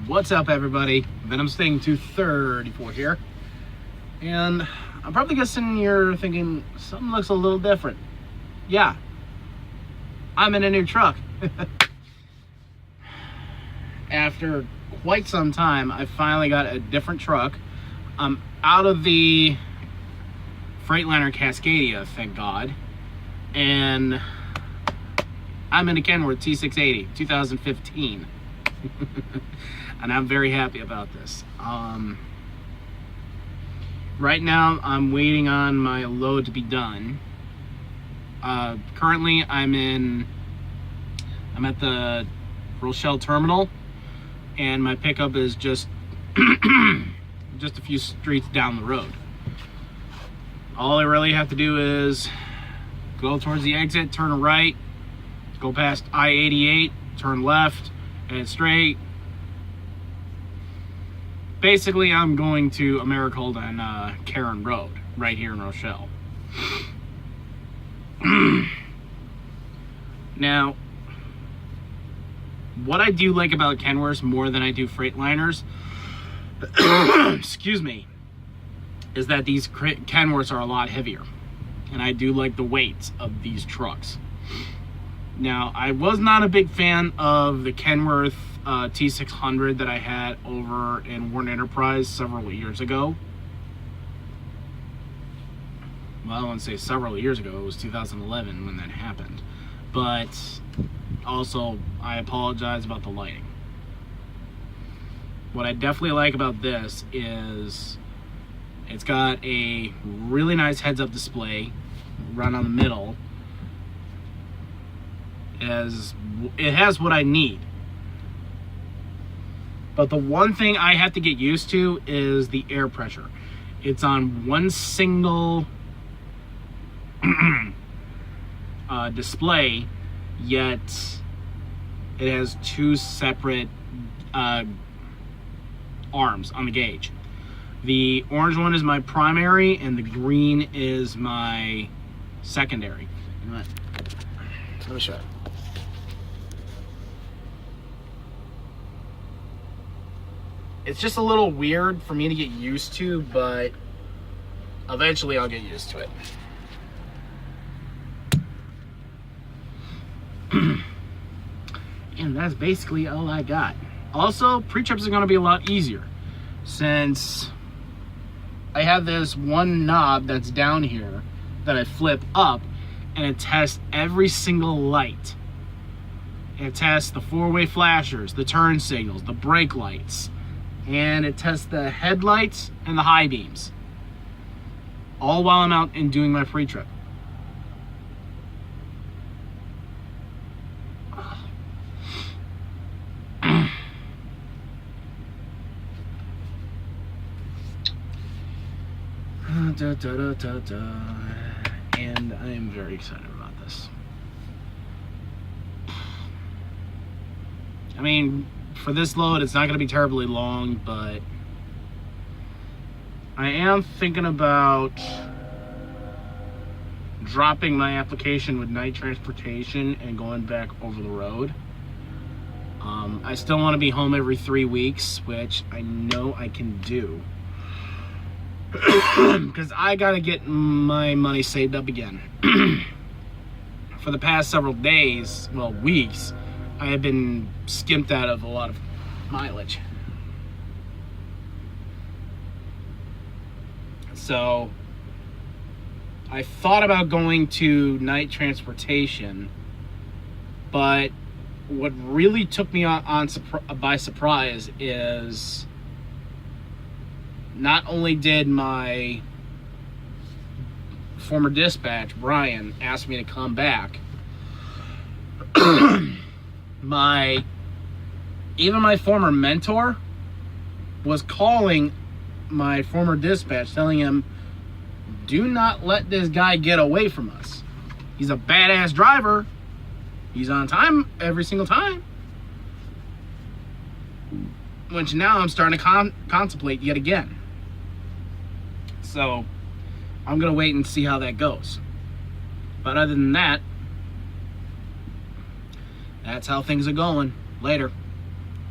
What's up, everybody? Venom Sting 234 here, and I'm probably guessing you're thinking something looks a little different. Yeah, I'm in a new truck. After quite some time, I finally got a different truck. I'm out of the Freightliner Cascadia, thank God, and I'm in a Truck Kw T680 2015. And I'm very happy about this. Right now I'm waiting on my load to be done. Currently I'm at the Rochelle terminal, and my pickup is just just a few streets down the road. All I really have to do is go towards the exit, turn right, go past I-88, turn left, and straight. Basically, I'm going to Americold and Karen Road, right here in Rochelle. Now, what I do like about Kenworths more than I do Freightliners, excuse me, is that these Kenworths are a lot heavier. And I do like the weights of these trucks. Now, I was not a big fan of the Kenworth T600 that I had over in Warren Enterprise several years ago. Well, I won't say several years ago, it was 2011 when that happened. But also, I apologize about the lighting. What I definitely like about this is it's got a really nice heads-up display right on the middle. It has what I need. But the one thing I have to get used to is the air pressure. It's on one single display, yet it has two separate arms on the gauge. The orange one is my primary, and the green is my secondary. You know what? Let me show you. It's just a little weird for me to get used to, but eventually I'll get used to it. And that's basically all I got. Also, pre-trips are going to be a lot easier since I have this one knob that's down here that I flip up, and it tests every single light. It tests the four-way flashers, the turn signals, the brake lights, and it tests the headlights and the high beams, all while I'm out and doing my pre-trip. And I am very excited about this. I mean, for this load, it's not going to be terribly long, but I am thinking about dropping my application with night transportation and going back over the road. I still want to be home every 3 weeks, which I know I can do. Because I got to get my money saved up again. For the past several days, well, weeks, I have been skimped out of a lot of mileage. So I thought about going to night transportation, but what really took me by surprise is not only did my former dispatch, Brian, ask me to come back, even my former mentor was calling my former dispatch, telling him, do not let this guy get away from us. He's a badass driver. He's on time every single time. Which now I'm starting to contemplate yet again. So I'm going to wait and see how that goes. But other than that, that's how things are going. Later.